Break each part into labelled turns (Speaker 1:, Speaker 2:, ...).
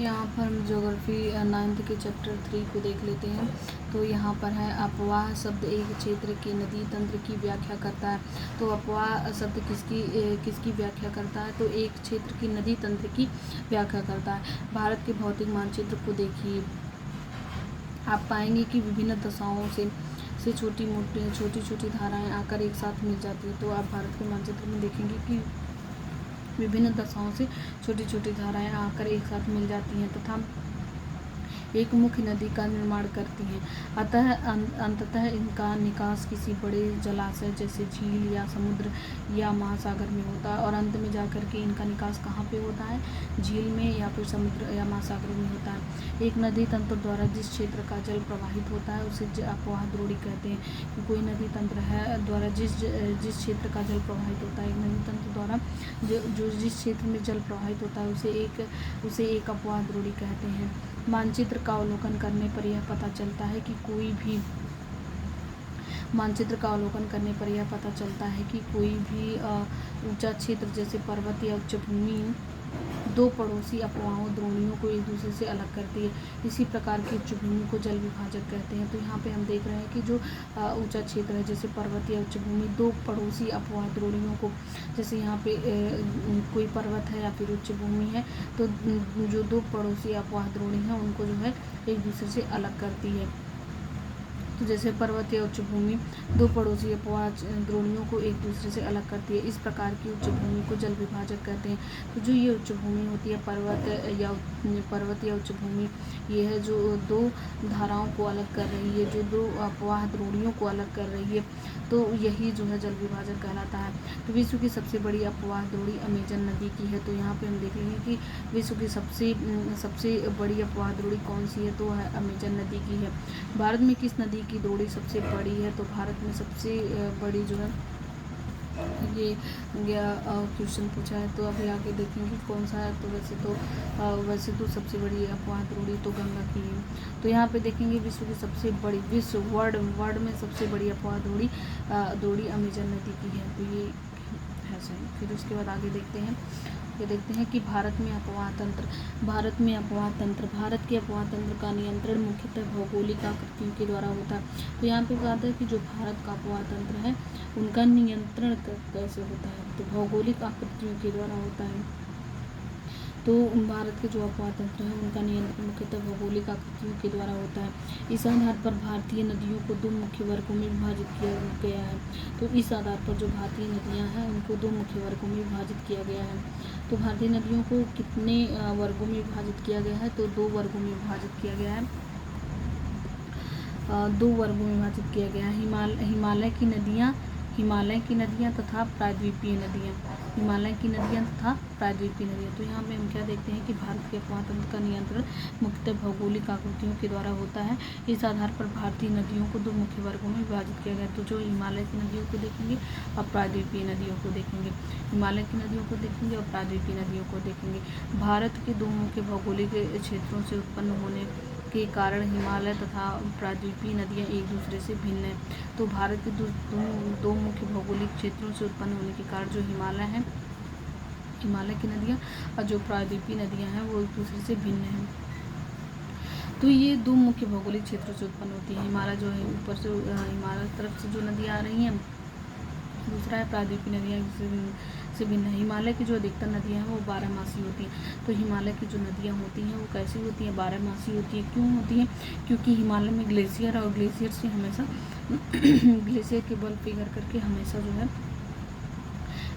Speaker 1: यहाँ पर हम ज्योग्राफी 9th के चैप्टर 3 को देख लेते हैं। तो यहाँ पर है अपवाह शब्द एक क्षेत्र के नदी तंत्र की व्याख्या करता है। तो अपवाह शब्द किसकी व्याख्या करता है? तो एक क्षेत्र की नदी तंत्र की व्याख्या करता है। भारत के भौतिक मानचित्र को देखिए, आप पाएंगे कि विभिन्न दशाओं से छोटी छोटी धाराएं आकर एक साथ मिल जाती है। तो आप भारत के मानचित्र में देखेंगे कि विभिन्न दशाओं से छोटी छोटी धाराएं आकर एक साथ मिल जाती हैं तथा एक मुख्य नदी का निर्माण करती हैं। अंततः इनका निकास किसी बड़े जलाशय जैसे झील या समुद्र या महासागर में होता है, और अंत में जाकर के इनका निकास कहाँ पे होता है? झील में या फिर समुद्र या महासागर में होता है। एक नदी तंत्र द्वारा जिस क्षेत्र का जल प्रवाहित होता है उसे अपवाह द्रोणी कहते हैं। कोई नदी तंत्र है द्वारा जिस क्षेत्र का जल प्रवाहित होता है, एक नदी तंत्र द्वारा जो जिस क्षेत्र में जल प्रवाहित होता है उसे एक अपवाह द्रोणी कहते हैं। मानचित्र का अवलोकन करने पर यह पता चलता है कि कोई भी ऊंचा क्षेत्र जैसे पर्वत या उच्चभूमि दो पड़ोसी अपवाहों द्रोणियों को एक दूसरे से अलग करती है। इसी प्रकार की उच्चभूमि को जल विभाजक कहते हैं। तो यहाँ पे हम देख रहे हैं कि जो ऊंचा क्षेत्र है जैसे पर्वत या उच्चभूमि दो पड़ोसी अपवाह द्रोणियों को, जैसे यहाँ पे कोई पर्वत है या फिर उच्चभूमि है, तो जो दो पड़ोसी अपवाह द्रोणी हैं उनको जो है एक दूसरे से अलग करती है। तो जैसे पर्वत या उच्चभूमि दो पड़ोसी अपवाह द्रोणियों को एक दूसरे से अलग करती है, इस प्रकार की उच्चभूमि को जल विभाजक कहते हैं। तो जो ये उच्चभूमि होती है पर्वत या उच्चभूमि, ये है जो दो धाराओं को अलग कर रही है, जो दो अपवाह द्रोणियों को अलग कर रही है, तो यही जो है जल विभाजक कहलाता है। तो विश्व की सबसे बड़ी अपवाह द्रोणी अमेजन नदी की है। तो यहाँ पे हम देख लेंगे कि विश्व की सबसे बड़ी अपवाह द्रोणी कौन सी है? तो है अमेजन नदी की है। भारत में किस नदी की द्रोणी सबसे बड़ी है? तो भारत में सबसे बड़ी जो है ये क्वेश्चन पूछा है, तो अभी आगे देखेंगे कौन सा है। तो वैसे तो सबसे बड़ी अपवाह द्रोणी तो गंगा की है। तो यहाँ पे देखेंगे विश्व की सबसे बड़ी वर्ल्ड में सबसे बड़ी अपवाह द्रोणी अमेजन नदी की है। तो ये है सही। फिर उसके बाद आगे देखते हैं कि भारत के अपवाह तंत्र का नियंत्रण मुख्यतः भौगोलिक आकृतियों के द्वारा होता है। तो यहाँ पे कहते हैं कि जो भारत का अपवाह तंत्र है उनका नियंत्रण कैसे होता है? तो भौगोलिक आकृतियों के द्वारा होता है। तो भारत के जो अपवाह तंत्र हैं उनका नियंत्रण मुख्यतः भौगोलिक आकृतियों के द्वारा होता है। इस आधार पर भारतीय नदियों को दो मुख्य वर्गों में विभाजित किया गया है। तो इस आधार पर जो भारतीय नदियां हैं उनको दो मुख्य वर्गों में विभाजित किया गया है। तो भारतीय नदियों को कितने वर्गों में विभाजित किया गया है? तो दो वर्गों में विभाजित किया गया है। दो वर्गों में विभाजित किया गया है। हिमालय की नदियाँ तथा प्रायद्वीपीय नदियाँ। तो यहाँ में हम क्या देखते हैं कि भारत के अपवाह तंत्र का नियंत्रण मुख्यतः भौगोलिक आकृतियों के द्वारा होता है। इस आधार पर भारतीय नदियों को दो मुख्य वर्गों में विभाजित किया गया। तो जो हिमालय की नदियों को देखेंगे और प्रायद्वीपीय नदियों को देखेंगे। हिमालय की नदियों को देखेंगे और प्रायद्वीपीय नदियों को देखेंगे। भारत के दो मुख्य भौगोलिक क्षेत्रों से उत्पन्न होने के कारण हिमालय तथा प्रायद्वीपीय नदियाँ एक दूसरे से भिन्न हैं। तो भारत के दो मुख्य भौगोलिक क्षेत्रों से उत्पन्न होने के कारण जो हिमालय की नदियाँ और जो प्रायद्वीपीय नदियाँ हैं वो एक दूसरे से भिन्न हैं। तो ये दो मुख्य भौगोलिक क्षेत्रों से उत्पन्न होती है। हिमालय जो है ऊपर से हिमालय तरफ से जो नदियाँ आ रही हैं, दूसरा है प्रायद्वीपीय नदियाँ से भिन्न है। हिमालय की जो अधिकतर नदियाँ हैं वो 12मासी होती हैं। तो हिमालय की जो नदियाँ होती हैं वो कैसी होती हैं? 12मासी होती है। क्यों होती हैं? क्योंकि हिमालय में ग्लेशियर और ग्लेशियर से हमेशा ग्लेशियर के बल पिघल करके हमेशा जो है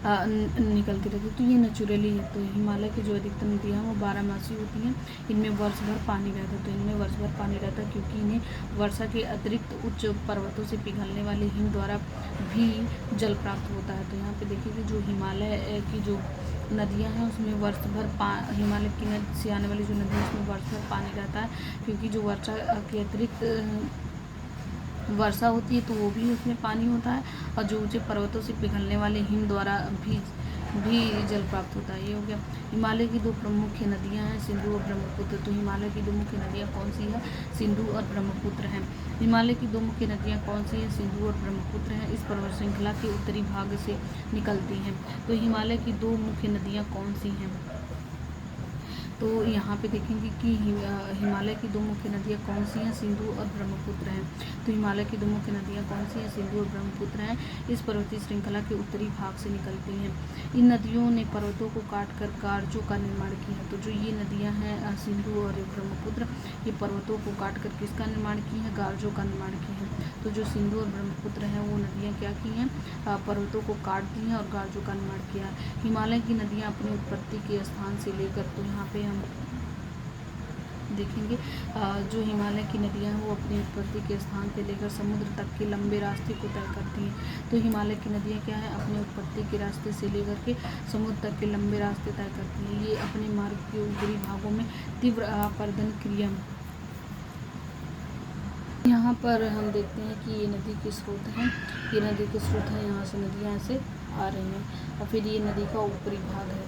Speaker 1: निकलती रहती है। तो ये नेचुरली है। तो हिमालय की जो अधिकतर नदियाँ हैं वो 12मासी होती हैं। इनमें वर्ष भर पानी रहता है। तो इनमें वर्ष भर पानी रहता है क्योंकि इन्हें वर्षा के अतिरिक्त उच्च पर्वतों से पिघलने वाले हिम द्वारा भी जल प्राप्त होता है। तो यहाँ पे देखिए कि जो हिमालय की जो नदियाँ हैं उसमें वर्ष भर हिमालय की से आने वाली जो नदी है उसमें वर्ष भर पानी रहता है, क्योंकि जो वर्षा के अतिरिक्त वर्षा होती है तो वो भी उसमें पानी होता है, और जो ऊंचे पर्वतों से पिघलने वाले हिम द्वारा भी जल प्राप्त होता है। ये हो गया। हिमालय की दो प्रमुख नदियां हैं सिंधु और ब्रह्मपुत्र। तो हिमालय की दो मुख्य नदियां कौन सी है? सिंधु और ब्रह्मपुत्र हैं। हिमालय की दो मुख्य नदियां कौन सी हैं? सिंधु और ब्रह्मपुत्र हैं। इस पर्वत श्रृंखला के उत्तरी भाग से निकलती हैं। तो हिमालय की दो मुख्य नदियां कौन सी हैं? तो यहाँ पे देखेंगे कि हिमालय की दो मुख्य नदियाँ कौन सी हैं, सिंधु और ब्रह्मपुत्र हैं। तो हिमालय की दो मुख्य नदियाँ कौन सी हैं, सिंधु और ब्रह्मपुत्र हैं। इस पर्वतीय श्रृंखला के उत्तरी भाग से निकलती हैं। इन नदियों ने पर्वतों को काट कर कारजों का निर्माण किया। तो जो ये नदियाँ हैं सिंधु और ब्रह्मपुत्र, ये पर्वतों को काट कर किसका निर्माण की है, गारजों का निर्माण की है। तो जो सिंधु और ब्रह्मपुत्र हैं वो नदियाँ क्या की हैं, पर्वतों को काट दी हैं और गारजों का निर्माण किया है। हिमालय की नदियाँ अपनी उत्पत्ति के स्थान से लेकर, तो यहाँ पे हम देखेंगे जो हिमालय की नदियाँ हैं वो अपनी उत्पत्ति के स्थान से लेकर समुद्र तक के लंबे रास्ते को तय करती हैं। तो हिमालय की नदियाँ क्या है, अपने उत्पत्ति के रास्ते से लेकर के समुद्र तक के लंबे रास्ते तय करती हैं। ये अपने मार्ग के ऊपरी भागों में तीव्र अपर्दन क्रिया। यहाँ पर हम देखते हैं कि ये नदी के स्रोत हैं, ये नदी के स्रोत हैं, यहाँ से नदियाँ ऐसे आ रही हैं और फिर ये नदी का ऊपरी भाग है,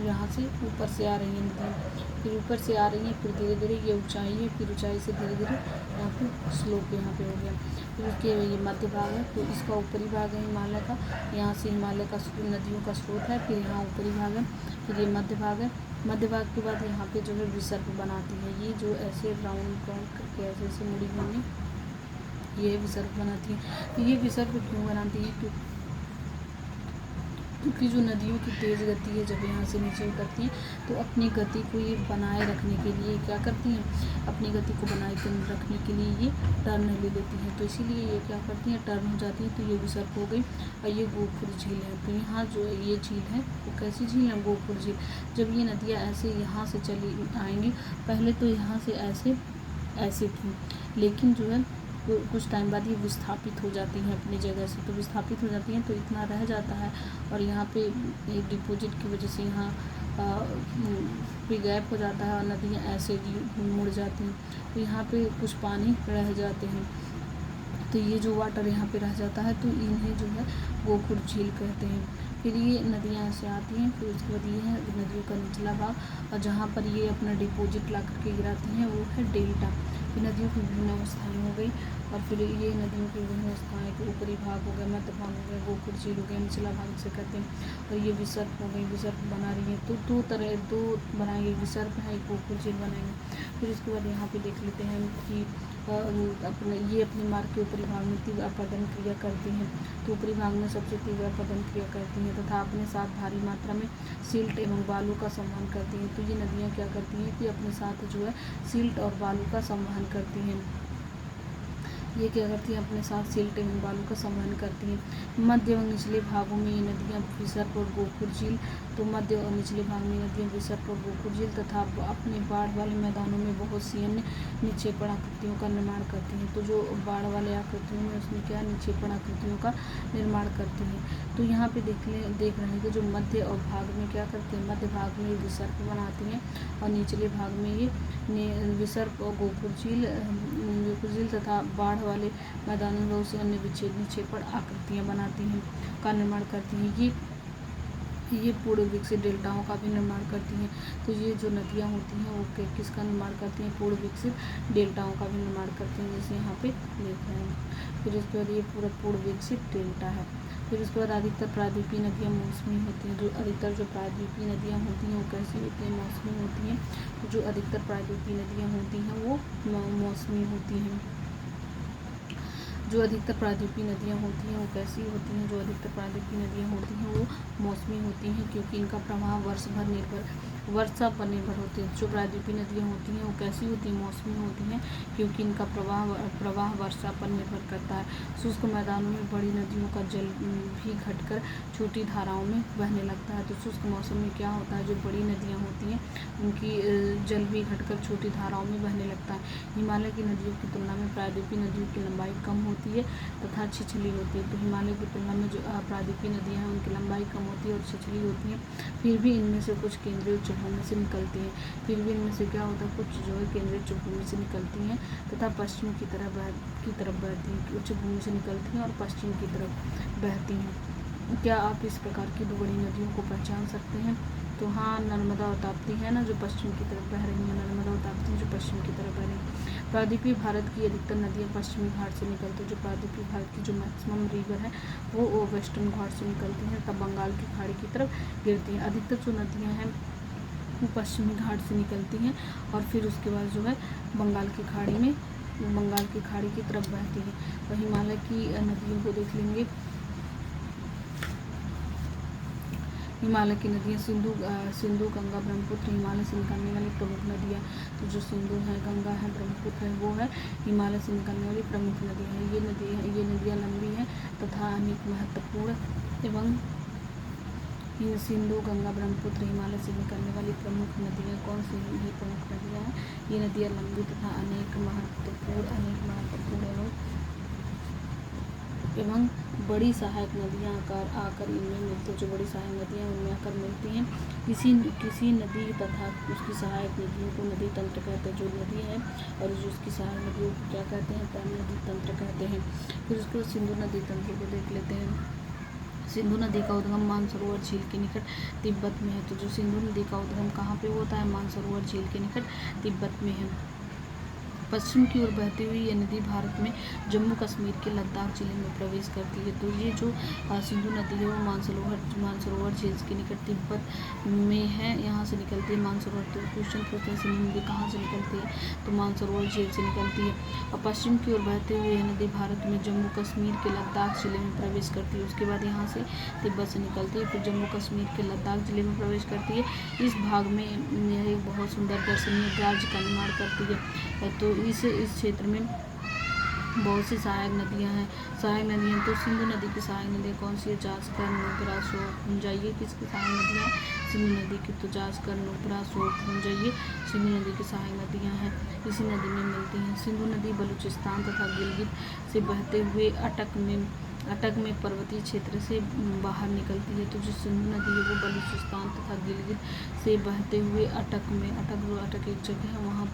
Speaker 1: यहाँ से ऊपर से आ रही है नदी, फिर ऊपर से आ रही है, फिर धीरे धीरे ये ऊंचाई है, फिर ऊंचाई से धीरे धीरे यहाँ पे स्लोप यहाँ पे हो गया, फिर उसके ये मध्य भाग है। तो इसका ऊपरी भाग है हिमालय का, यहाँ से हिमालय का नदियों का स्रोत है, फिर यहाँ ऊपरी भाग है, फिर ये मध्य भाग है। मध्य भाग के बाद यहाँ पे जो है विसर्ग बनाती है, ये जो ऐसे राउंड करके ऐसे ऐसे मुड़ी हुई ये विसर्ग बनाती है। तो ये विसर्ग क्यों बनाती है, क्योंकि जो नदियों की तेज़ गति है जब यहाँ से नीचे उतरती हैं तो अपनी गति को ये बनाए रखने के लिए क्या करती हैं, अपनी गति को बनाए रखने के लिए ये टर्न ले लेती हैं। तो इसीलिए ये क्या करती हैं, टर्न हो जाती हैं। तो ये विसर्ग हो गई और ये गोपुर झील है। तो यहाँ जो ये झील है वो कैसी झील है, गोपुर झील। जब ये नदियाँ ऐसे यहाँ से चली आएंगी, पहले तो यहाँ से ऐसे थी, लेकिन जो है कुछ टाइम बाद ये विस्थापित हो जाती हैं अपनी जगह से। तो विस्थापित हो जाती हैं तो इतना रह जाता है और यहाँ पे एक डिपॉजिट की वजह से यहाँ पे गैप हो जाता है और नदियाँ ऐसे मुड़ जाती हैं। तो यहाँ पे कुछ पानी रह जाते हैं, तो ये जो वाटर यहाँ पे रह जाता है तो इन्हें जो है गोपुर झील कहते हैं। फिर ये नदियाँ ऐसे आती हैं, फिर उसके बाद ये है नदियों का निचला भाग और जहाँ पर ये अपना डिपॉजिट ला करके गिराती हैं वो है डेल्टा। फिर नदियों की विभिन्न अवस्थाएँ हो गई और फिर ये नदियों की विभिन्न अवस्थाएँ के ऊपरी भाग हो गया, मध्य भाग हो गया, गोपुर झील हो गया, निचला भाग से कहते हैं। और ये विसर्ग हो गई, विसर्ग बना रही है। तो दो बनाएंगे, विसर्ग है, एक गोपुर झील बनाएंगे। फिर उसके बाद यहाँ पे देख लेते हैं कि अपने मार्ग के ऊपरी भाग में तीव्र अपरदन क्रिया करती हैं। तो ऊपरी भाग में सबसे तीव्र अपरदन क्रिया करती हैं तथा अपने साथ भारी मात्रा में सिल्ट एवं बालू का संवहन करती हैं। तो ये नदियाँ क्या करती हैं कि अपने साथ जो है सिल्ट और बालू का संवहन करती हैं। ये क्या करती हैं, अपने साथ सिल्ट एवं बालू का संवहन करती हैं। मध्य एवं निचले भागों में ये नदियाँ विसर्ग और गोपुर झील। तो मध्य और निचले भाग में नदियाँ विसर्ग और गोपुर झील तथा अपने बाढ़ वाले मैदानों में बहुत सी अन्य निक्षेपण आकृतियों का निर्माण करती हैं। तो जो बाढ़ वाले आकृतियों में उसमें क्या निक्षेपण आकृतियों का निर्माण करती हैं। तो यहाँ पे देख रहे हैं कि जो मध्य और भाग में क्या करती हैं, मध्य भाग में विसर्ग बनाती हैं और निचले भाग में ये विसर्ग और गोपुर झील तथा बाढ़ वाले मैदानों में बहुत से अन्य निक्षेपण आकृतियाँ बनाती हैं, का निर्माण करती हैं। ये पूर्ण विकसित डेल्टाओं का भी निर्माण करती हैं। तो ये जो नदियाँ होती हैं वो किसका निर्माण करती हैं, पूर्ण विकसित डेल्टाओं का भी निर्माण करती हैं, जैसे यहाँ पे देख रहे हैं। फिर उसके बाद ये पूरा पूर्ण विकसित डेल्टा है। फिर उसके बाद अधिकतर प्रायद्वीपीय नदियाँ मौसमी होती हैं। जो अधिकतर जो प्रायद्वीपीय नदियाँ होती हैं वो कैसी होती हैं, मौसमी होती हैं। तो जो अधिकतर प्रायद्वीपीय नदियाँ होती हैं वो मौसमी होती हैं। जो अधिकतर प्रायद्वीपीय नदियाँ होती हैं वो कैसी होती हैं, जो अधिकतर प्रायद्वीपीय नदियाँ होती हैं वो मौसमी होती हैं, क्योंकि इनका प्रवाह वर्षा पर निर्भर होते हैं। जो प्रायद्वीपीय नदियाँ होती हैं वो कैसी होती हैं, मौसमी होती हैं, क्योंकि इनका प्रवाह वर्षा पर निर्भर करता है। शुष्क मैदानों में बड़ी नदियों का जल भी घटकर छोटी धाराओं में बहने लगता है। तो शुष्क मौसम में क्या होता है, जो बड़ी नदियाँ होती हैं उनकी जल भी घटकर छोटी धाराओं में बहने लगता है। हिमालय की नदियों की तुलना में प्रायद्वीपीय नदियों की लंबाई कम होती है तथा छिछली होती है। तो हिमालय की तुलना में जो प्रायद्वीपीय नदियाँ हैं उनकी लंबाई कम होती है और छिछली होती हैं। फिर भी इनमें से कुछ केंद्रीय उच्चभूमि से निकलती हैं। फिर भी इनमें से क्या होता है, कुछ जो है केंद्रीय उच्चभूमि से निकलती हैं तथा पश्चिम की तरफ बहती हैं। उच्चभूमि से निकलती हैं और पश्चिम की तरफ बहती हैं। क्या आप इस प्रकार की दो बड़ी नदियों को पहचान सकते हैं? तो हाँ, नर्मदा और ताप्ती है ना, जो पश्चिम की तरफ बह रही हैं, नर्मदा और ताप्ती जो पश्चिम की तरफ बह रही हैं। प्रायद्वीपीय भारत की अधिकतर नदियाँ पश्चिमी घाट से निकलती हैं। जो प्रायद्वीपीय भारत की जो मैक्सिमम रिवर है वो वेस्टर्न घाट से निकलती हैं तब बंगाल की खाड़ी की तरफ गिरती हैं। अधिकतर जो नदियाँ हैं वो पश्चिमी घाट से निकलती हैं और फिर उसके बाद जो है बंगाल की खाड़ी की तरफ बहती है। तो हिमालय की नदियों को देख लेंगे। हिमालय की नदियाँ सिंधु, गंगा, ब्रह्मपुत्र हिमालय से निकलने वाली प्रमुख नदियाँ। तो जो सिंधु है, गंगा है, ब्रह्मपुत्र है, वो है हिमालय से निकलने वाली प्रमुख नदियाँ हैं। ये नदियाँ लंबी हैं तथा अनेक महत्वपूर्ण एवं सिंधु, गंगा, ब्रह्मपुत्र हिमालय से निकलने वाली प्रमुख नदियाँ कौन सी ये प्रमुख नदियाँ हैं? ये नदियाँ लंबी तथा अनेक महत्वपूर्ण एवं बड़ी सहायक नदियाँ आकर इनमें मिलती हैं। जो बड़ी सहायक नदियाँ उनमें आकर मिलती हैं। किसी नदी तथा उसकी सहायक नदियों को नदी तंत्र कहते हैं। जो नदी है और जो उसकी सहायक नदियों को क्या कहते हैं? नदी तंत्र कहते हैं। फिर उसके बाद सिंधु नदी तंत्र को देख लेते हैं। सिंधु नदी का उद्गम मानसरोवर झील के निकट तिब्बत में है। तो जो सिंधु नदी का उद्गम कहाँ पे होता है? मानसरोवर झील के निकट तिब्बत में है। पश्चिम की ओर बहती हुई यह नदी भारत में जम्मू कश्मीर के लद्दाख जिले में प्रवेश करती है। तो ये जो सिंधु नदी है वो मानसरोवर झील के निकट तिब्बत में है, यहाँ से निकलती है मानसरोवर। तो क्वेश्चन पूछते हैं सिंधु नदी कहाँ से निकलती है? तो मानसरोवर झील से निकलती है। और पश्चिम की ओर बहते हुए यह नदी भारत में जम्मू कश्मीर के लद्दाख जिले में प्रवेश करती है। उसके बाद यहाँ से तिब्बत से निकलती है, फिर जम्मू कश्मीर के लद्दाख जिले में प्रवेश करती है। इस भाग में यह एक बहुत सुंदर दर्शनीय राज्य का निर्माण करती है। तो इस क्षेत्र में बहुत सी सहायक नदियाँ हैं। तो सिंधु नदी की सहायक नदियाँ कौन सी है? जास्कर, नुब्रा, सोन, पुंजा। ये किसकी सहायक नदियाँ हैं? सिंधु नदी की। तो जास्कर, नुब्रा, सोन, पुंजा ये सिंधु नदी की सहायक नदियाँ हैं, इसी नदी में मिलती हैं। सिंधु नदी बलूचिस्तान तथा गिलगित से बहते हुए अटक में पर्वतीय क्षेत्र से बाहर निकलती है। तो जो सिंधु नदी है वो बलूचिस्तान तथा गिलगित से बहते हुए अटक एक जगह है, वहाँ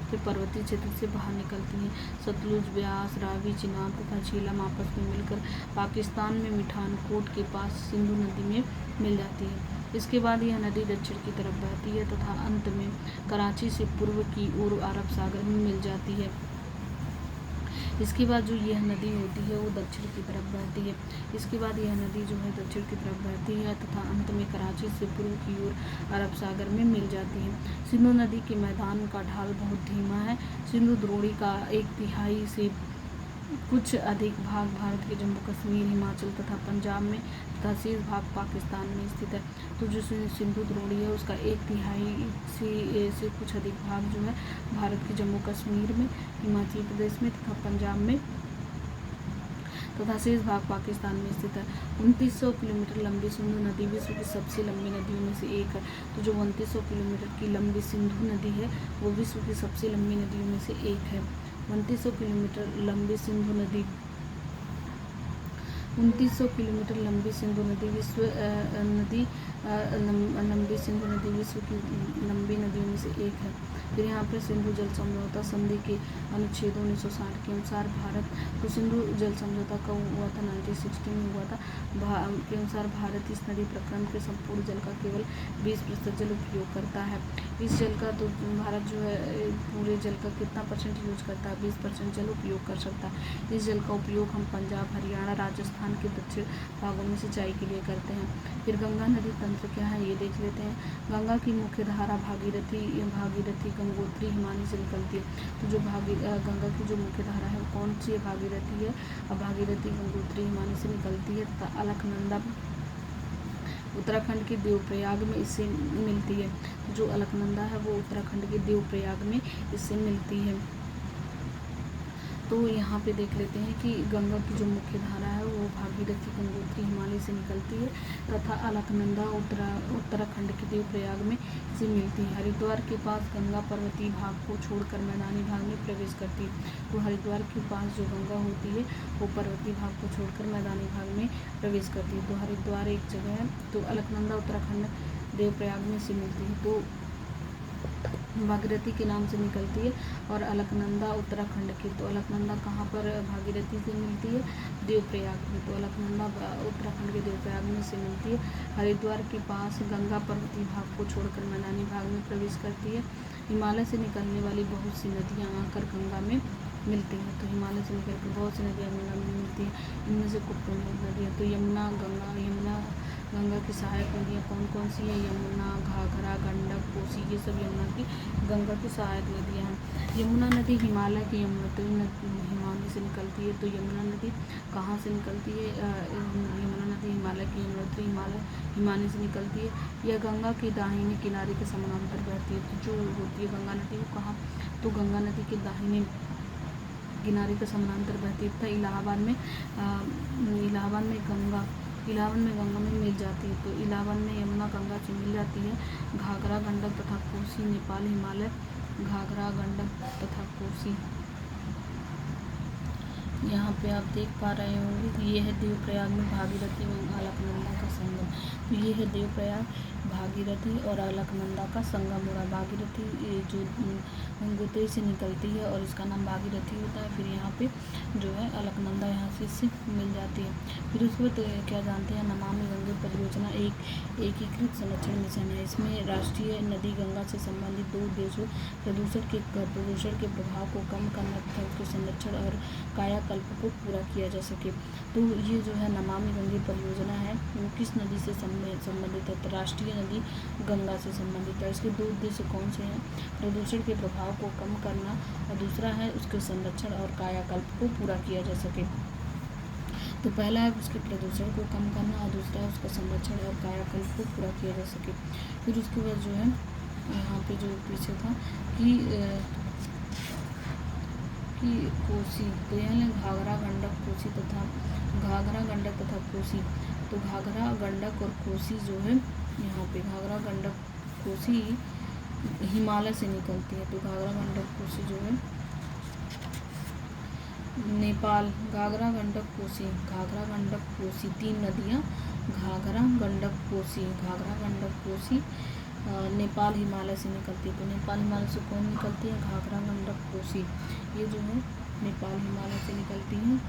Speaker 1: फिर पर्वतीय क्षेत्र से बाहर निकलती हैं। सतलुज, ब्यास, रावी, चिनाब तथा झेलम आपस में मिलकर पाकिस्तान में मिठानकोट के पास सिंधु नदी में मिल जाती है। इसके बाद यह नदी दक्षिण की तरफ बहती है तथा अंत में कराची से पूर्व की ओर अरब सागर में मिल जाती है। इसके बाद जो यह नदी होती है वो दक्षिण की तरफ बहती है। इसके बाद यह नदी जो है दक्षिण की तरफ बहती है तथा अंत में कराची से पूर्व की ओर अरब सागर में मिल जाती है। सिंधु नदी के मैदान का ढाल बहुत धीमा है। सिंधु द्रोणी का 1/3 से कुछ अधिक भाग भारत के जम्मू कश्मीर, हिमाचल तथा पंजाब में तथा शेष भाग पाकिस्तान में स्थित है। तो जो सिंधु द्रोणी है उसका 1/3 से कुछ अधिक भाग जो है भारत के जम्मू कश्मीर में, हिमाचल प्रदेश में तथा पंजाब में तथा शेष भाग पाकिस्तान में स्थित है। 2900 किलोमीटर लंबी सिंधु नदी विश्व की सबसे लंबी नदियों में से एक है। तो जो 2900 किलोमीटर की लंबी सिंधु नदी है वो विश्व की सबसे लंबी नदियों में से एक है। 2900 किलोमीटर लंबी सिंधु नदी 2900 किलोमीटर लंबी सिंधु नदी विश्व की लंबी नदियों में से एक है। फिर यहाँ पर सिंधु जल समझौता संधि के अनुच्छेद 1960 के अनुसार तो सिंधु जल समझौता कब हुआ था? 1960 में हुआ था। के अनुसार भारत इस नदी प्रक्रम के संपूर्ण जल का केवल 20% जल उपयोग करता है। इस जल का तो भारत जो है पूरे जल का कितना % यूज करता है? 20% जल उपयोग कर सकता है। इस जल का उपयोग हम पंजाब, हरियाणा, राजस्थान के दक्षिण भागों में सिंचाई के लिए करते हैं। फिर गंगा नदी तंत्र क्या है ये देख लेते हैं। गंगा की मुख्य धारा भागीरथी, गंगोत्री, हिमानी से निकलती है। तो जो गंगा की जो मुख्य धारा है वो कौन सी है? भागीरथी है। अब भागीरथी, गंगोत्री, हिमानी से निकलती है तथा अलकनंदा उत्तराखंड के देवप्रयाग में इससे मिलती है। जो अलकनंदा है वो उत्तराखंड के देवप्रयाग में इससे मिलती है। तो यहाँ पे देख लेते हैं कि गंगा की जो मुख्य धारा है वो भागीरथी, गंगोत्री, हिमालय से निकलती है तथा अलकनंदा उत्तराखंड के देवप्रयाग में से मिलती है। हरिद्वार के पास गंगा पर्वतीय भाग को छोड़कर मैदानी भाग में प्रवेश करती है। तो हरिद्वार के पास जो गंगा होती है वो पर्वतीय भाग को छोड़कर मैदानी भाग में प्रवेश करती है। तो हरिद्वार एक जगह है। तो अलकनंदा उत्तराखंड देवप्रयाग में से मिलती है। तो भागीरथी के नाम से निकलती है और अलकनंदा उत्तराखंड की। तो अलकनंदा कहाँ पर भागीरथी से मिलती है? देवप्रयाग में। तो अलकनंदा उत्तराखंड के देवप्रयाग में से मिलती है। हरिद्वार के पास गंगा पर्वतीय भाग को छोड़कर मैदानी भाग में प्रवेश करती है। हिमालय से निकलने वाली बहुत सी नदियाँ आकर गंगा में मिलती हैं। तो हिमालय से निकलकर बहुत सी नदियाँ गंगा में मिलती हैं। इनमें से कुछ प्रमुख नदियाँ तो यमुना, गंगा की सहायक नदियाँ कौन कौन सी हैं? यमुना, घाघरा, गंडक, कोसी, ये सब यमुना की गंगा की सहायक नदियाँ हैं। यमुना नदी हिमालय के हिमालय से निकलती है। तो यमुना नदी कहाँ से निकलती है? यमुना नदी हिमालय की यमुनोत्री हिमालय से निकलती है। यह गंगा के दाहिने किनारे के समानांतर बहती है। तो जो होती है गंगा नदी वो कहाँ? तो गंगा नदी के दाहिने किनारे के समानांतर बहती है तथा इलाहाबाद में गंगा में मिल जाती है। तो इलाहाबाद में यमुना गंगा से मिल जाती है। घाघरा, गंडक तथा कोसी नेपाल हिमालय, घाघरा, गंडक तथा कोसी। यहाँ पे आप देख पा रहे होंगे कि ये है देवप्रयाग में भागीरथी एवं अलकनंदा का संगम। तो ये है देवप्रयाग, भागीरथी और अलकनंदा का संगम हो रहा है। भागीरथी जो गंगोत्री से निकलती है और इसका नाम भागीरथी होता है। फिर यहाँ पे जो है अलकनंदा यहाँ से इससे मिल जाती है। फिर उसके बाद क्या जानते हैं? नमामि गंगे परियोजना एक एकीकृत संरक्षण मिशन है। इसमें राष्ट्रीय नदी गंगा से संबंधित 2 उद्देश्यों प्रदूषण के प्रभाव को कम करना तथा उसके संरक्षण और कायाकल्प को पूरा किया जा सके। तो ये जो है नमामि गंगे परियोजना है वो किस नदी से संबंधित है? तो राष्ट्रीय नदी गंगा से संबंधित है। इसके 2 उद्देश्य कौन से हैं? प्रदूषण के प्रभाव को कम करना और दूसरा है उसके संरक्षण और कायाकल्प को पूरा किया जा सके। तो पहला है उसके प्रदूषण को कम करना और दूसरा है उसका संरक्षण और कायाकल्प को पूरा किया जा सके। फिर उसके बाद जो है यहाँ पे जो पीछे था कि कोसी, तो यहाँ घाघरा, गंडक, कोसी तथा घाघरा, गंडक तथा कोसी। तो घाघरा, गंडक और कोसी जो है यहाँ पे घाघरा, गंडक, कोसी हिमालय से निकलती है। तो घाघरा, गंडक, कोसी जो है नेपाल, घाघरा, गंडक, कोसी, घाघरा, गंडक, कोसी 3 नदियाँ, घाघरा, गंडक, कोसी, घाघरा, गंडक, कोसी नेपाल हिमालय से निकलती है। तो नेपाल हिमालय से कौन निकलती है? घाघरा, गंडक, कोसी, ये जो है नेपाल हिमालय से निकलती हैं।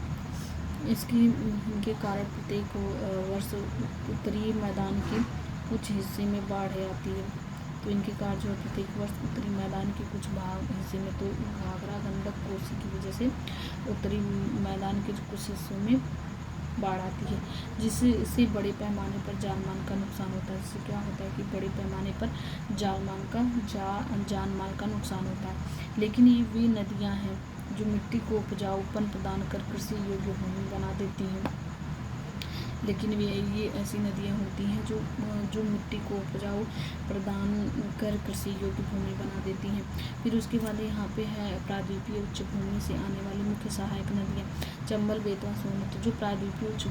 Speaker 1: इनके कारण प्रत्येक वर्ष उत्तरी मैदान के कुछ हिस्से में बाढ़ आती है। तो इनके कारण जो है प्रत्येक वर्ष उत्तरी मैदान के कुछ हिस्से में, तो घाघरा, गंडक, कोसी की वजह से उत्तरी मैदान के कुछ हिस्सों में बाढ़ आती है, जिससे बड़े पैमाने पर जानमाल का नुकसान होता है। इससे क्या होता है कि बड़े पैमाने पर जानमाल का नुकसान होता है। लेकिन ये वे नदियाँ हैं जो मिट्टी को उपजाऊपन प्रदान कर कृषि योग्य भूमि बना देती हैं। लेकिन ये ऐसी नदियाँ होती हैं जो मिट्टी को उपजाऊ प्रदान कर कृषि योग्य भूमि बना देती हैं। फिर उसके बाद यहाँ पे है प्रायद्वीपीय उच्च भूमि से आने वाली मुख्य सहायक नदियाँ, चंबल, बेतवा, सोन। तो जो प्रायद्वीपीय उच्च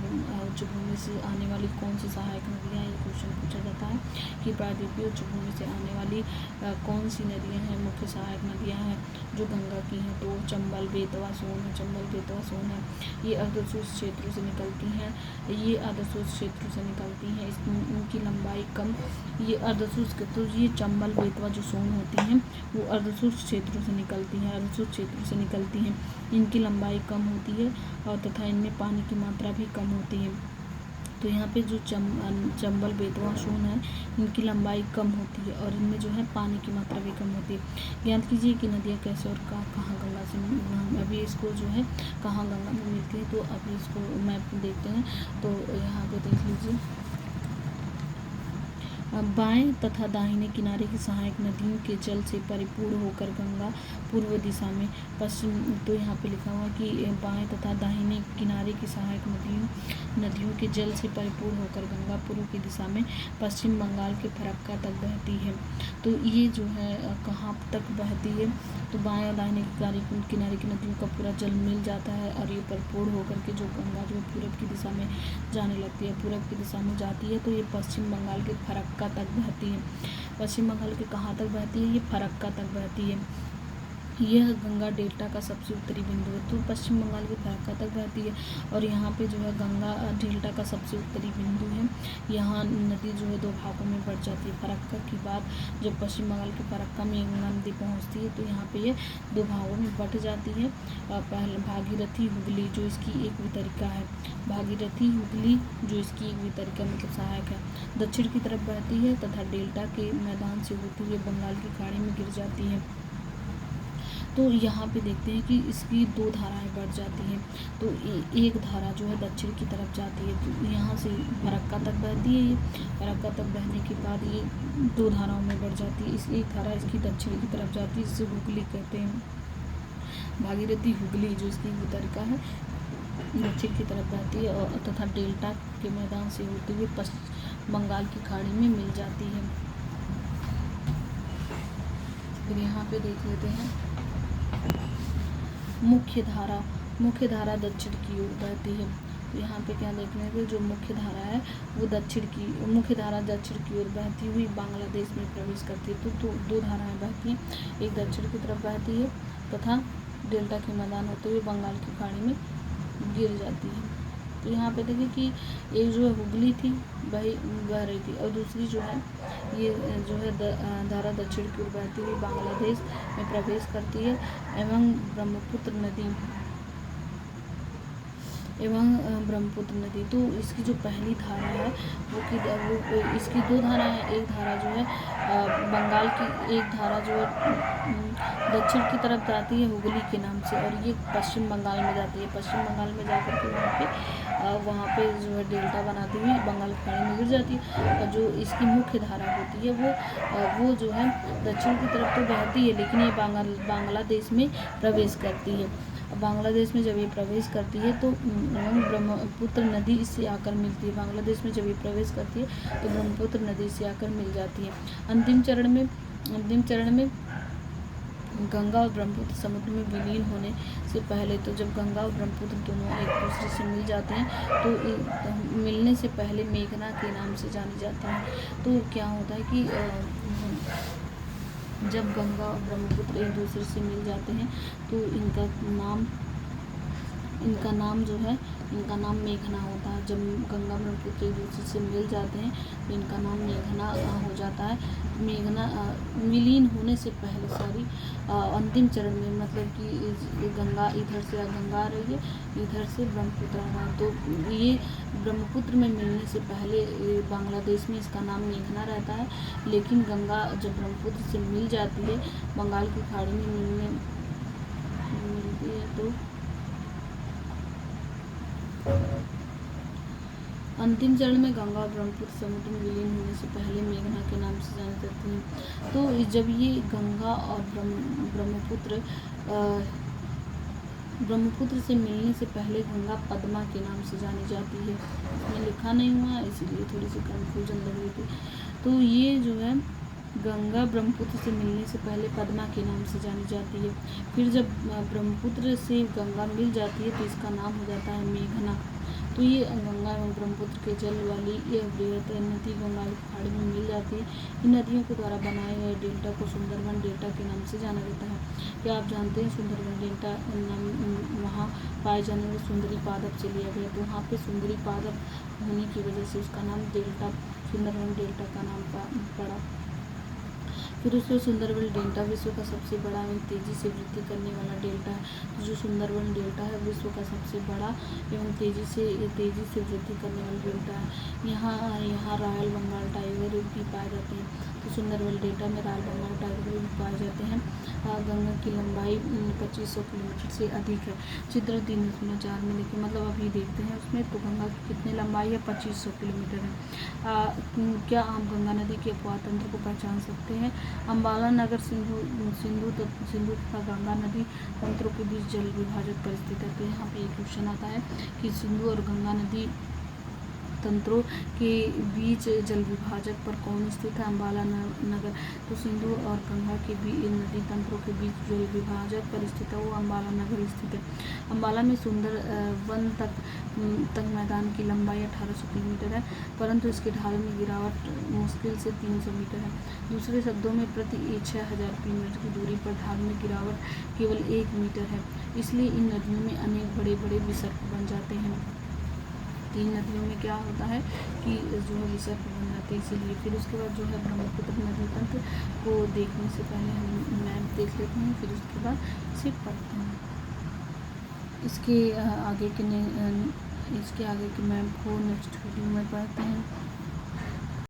Speaker 1: भूमि से आने वाली कौन सी सहायक नदियाँ, ये क्वेश्चन पूछा जाता है कि प्रायद्वीपीय उच्च भूमि से आने वाली कौन सी नदियाँ हैं, मुख्य सहायक नदियाँ हैं जो गंगा की हैं? तो चंबल, बेतवा, सोन है। चंबल, बेतवा, सोन है। ये अर्धशुष्क क्षेत्रों से निकलती हैं। ये अर्धशुष्क क्षेत्रों से निकलती हैं। इनकी लंबाई कम, ये अर्धशुष्क, तो ये चंबल, बेतवा जो सोन होती हैं वो अर्धशुष्क क्षेत्रों से निकलती हैं, अर्धशुष्क क्षेत्रों से निकलती हैं। इनकी लंबाई कम होती है और तथा इनमें पानी की मात्रा भी कम होती है। तो यहाँ पे जो चंबल, बेतवा, सोन है इनकी लंबाई कम होती है और इनमें जो है पानी की मात्रा भी कम होती है। ज्ञात कीजिए कि नदियाँ कैसे और कहाँ गंगा से, अभी इसको जो है कहाँ गंगा में मिलती है। तो अभी इसको मैप देखते हैं। तो यहाँ पे देख लीजिए, बाएं तथा दाहिने किनारे की सहायक नदियों के जल से परिपूर्ण होकर गंगा पूर्व दिशा में पश्चिम, तो यहाँ पे लिखा हुआ कि बाएं तथा दाहिने किनारे की सहायक नदियों के जल से परिपूर्ण होकर गंगा पूर्व की दिशा में पश्चिम बंगाल के फरक्का तक बहती है। तो ये जो है कहाँ तक बहती है? तो बाएं और दाहिने किनारे की नदियों का पूरा जल मिल जाता है और ये परिपूर्ण होकर के जो गंगा जो पूरब की दिशा में जाने लगती है, पूरब की दिशा में जाती है। तो ये पश्चिम बंगाल के फरक्का तक बहती है। पश्चिम बंगाल के कहाँ तक बहती है? ये फरक्का तक बहती है। यह गंगा डेल्टा का सबसे उत्तरी बिंदु है। तो पश्चिम बंगाल के फरक्का तक बहती है और यहाँ पे जो है गंगा डेल्टा का सबसे उत्तरी बिंदु है। यहाँ नदी जो है 2 भागों में बढ़ जाती है। फरक्का के बाद जब पश्चिम बंगाल के फरक्का में गंगा नदी पहुँचती है तो यहाँ पे ये 2 भागों में बट जाती है। पहले भागीरथी हुगली जो इसकी एक वितरिका है, भागीरथी हुगली जो इसकी एक वितरिका मतलब सहायक है, दक्षिण की तरफ बहती है तथा डेल्टा के मैदान से होती हुई बंगाल की खाड़ी में गिर जाती है। तो यहाँ पे देखते हैं कि इसकी 2 धाराएं बढ़ जाती हैं। तो एक धारा जो है दक्षिण की तरफ जाती है, तो यहाँ से फरक्का तक बहती है। ये फरक्का तक बहने के बाद ये 2 धाराओं में बढ़ जाती है। इस एक धारा इसकी दक्षिण की तरफ जाती है, जिसे हुगली कहते हैं। भागीरथी हुगली जो इसकी तरीका है दक्षिण की तरफ बहती है और तथा डेल्टा के मैदान से होते हुए पश्चिम बंगाल की खाड़ी में मिल जाती है। फिर यहाँ पे देख लेते हैं मुख्य धारा दक्षिण की ओर बहती है। तो यहाँ पे क्या देख रहे हैं, जो मुख्य धारा है वो मुख्य धारा दक्षिण की ओर बहती हुई बांग्लादेश में प्रवेश करती है। तो 2 धाराएं बहती हैं, एक दक्षिण की तरफ बहती है तथा डेल्टा के मैदान होते हुए बंगाल की खाड़ी में गिर जाती है। तो यहाँ पे देखिए कि एक जो है हुगली थी बह रही थी और दूसरी जो है ये जो है धारा दक्षिण की ओर बहती हुई बांग्लादेश में प्रवेश करती है एवं ब्रह्मपुत्र नदी। तो इसकी जो पहली धारा है वो इसकी 2 धारा है। एक धारा जो है बंगाल की, एक धारा जो है दक्षिण की तरफ जाती है हुगली के नाम से और ये पश्चिम बंगाल में जाती है। पश्चिम बंगाल में जाकर के वहाँ पे जो है डेल्टा बनाती हुई बंगाल की खाड़ी में गिर जाती है। और जो इसकी मुख्य धारा होती है वो जो है दक्षिण की तरफ तो बहती है, लेकिन ये बांग्लादेश में प्रवेश करती है। बांग्लादेश में जब ये प्रवेश करती है तो ब्रह्मपुत्र नदी इससे आकर मिलती है। बांग्लादेश में जब ये प्रवेश करती है तो ब्रह्मपुत्र नदी से आकर मिल जाती है। अंतिम चरण में गंगा और ब्रह्मपुत्र समुद्र में विलीन होने से पहले, तो जब गंगा और ब्रह्मपुत्र दोनों एक दूसरे से मिल जाते हैं तो मिलने से पहले मेघना के नाम से जाने जाते हैं। तो क्या होता है कि जब गंगा और ब्रह्मपुत्र एक दूसरे से मिल जाते हैं तो इनका नाम मेघना होता है। जब गंगा ब्रह्मपुत्र एक दूसरे से मिल जाते हैं तो इनका नाम मेघना हो जाता है। मेघना विलीन होने से पहले अंतिम चरण में, मतलब कि गंगा इधर से गंगा आ रही है, इधर से ब्रह्मपुत्र आ रहा है, तो ये ब्रह्मपुत्र में मिलने से पहले बांग्लादेश में इसका नाम मेघना रहता है। लेकिन गंगा जब ब्रह्मपुत्र से मिल जाती है, बंगाल की खाड़ी में मिलती है, तो अंतिम चरण में गंगा और ब्रह्मपुत्र समुद्र में विलीन होने से पहले मेघना के नाम से जानी जाती हैं। तो जब ये गंगा और ब्रह्मपुत्र से मिलने से पहले गंगा पद्मा के नाम से जानी जाती है। इसमें लिखा नहीं हुआ इसीलिए थोड़ी सी कंफ्यूजन लग रही थी। तो ये जो है गंगा ब्रह्मपुत्र से मिलने से पहले पद्मा के नाम से जानी जाती है। फिर जब ब्रह्मपुत्र से गंगा मिल जाती है तो इसका नाम हो जाता है मेघना। तो ये गंगा एवं ब्रह्मपुत्र के जल वाली ये बृहत नदी बंगाल की खाड़ी में मिल जाती है। इन नदियों के द्वारा बनाए गए डेल्टा को सुंदरबन डेल्टा के नाम से जाना जाता है। क्या आप जानते हैं सुंदरबन डेल्टा वहाँ पाए जाने वाले सुंदरी पादप से लिया गया, तो वहाँ पे सुंदरी पादप होने की वजह से उसका नाम सुंदरबन डेल्टा का नाम पड़ा। फिर उसमें सुंदरबन डेल्टा विश्व का सबसे बड़ा एवं तेज़ी से वृद्धि करने वाला डेल्टा है। तो जो सुंदरबन डेल्टा है विश्व का सबसे बड़ा एवं तेज़ी से वृद्धि करने वाला डेल्टा है। यहाँ रॉयल बंगाल टाइगर भी पाए जाते हैं। तो सुंदरबन डेल्टा में रॉयल बंगाल टाइगर भी पाए जाते हैं। गंगा की लंबाई 2500 किलोमीटर से अधिक है। चित्र 3.4 में देखिए, मतलब अभी देखते हैं उसमें, तो गंगा की कितनी लंबाई है, 2500 किलोमीटर है। क्या आप गंगा नदी के अपवाह तंत्र को पहचान सकते हैं? अम्बाला नगर सिंधु तथा गंगा नदी तंत्रों के बीच जल विभाजक परिस्थिति है। तो यहाँ पे एक क्वेश्चन आता है कि सिंधु और गंगा नदी तंत्रों के बीच जल विभाजक पर कौन स्थित है? अम्बाला नगर। तो सिंधु और गंगा के नदी तंत्रों के बीच जल विभाजक पर स्थित है वो अम्बाला नगर स्थित है। अम्बाला में सुंदरबन तक मैदान की लंबाई 1800 किलोमीटर है, परंतु इसके ढाल में गिरावट मुश्किल से 300 मीटर है। दूसरे शब्दों में प्रति 6000 किलोमीटर की दूरी पर ढाल में गिरावट केवल 1 मीटर है। इसलिए इन नदियों में अनेक बड़े बड़े विसर्ग बन जाते हैं। 3 नदियों में क्या होता है कि जो है विसर्ग बन जाते हैं, इसीलिए। फिर उसके बाद जो है ब्रह्मपुत्र नदी तंत्र को देखने से पहले हम मैप देख लेते हैं, फिर उसके बाद इसे पढ़ते हैं। इसके आगे के मैप को नेक्स्ट वीडियो में पढ़ते हैं।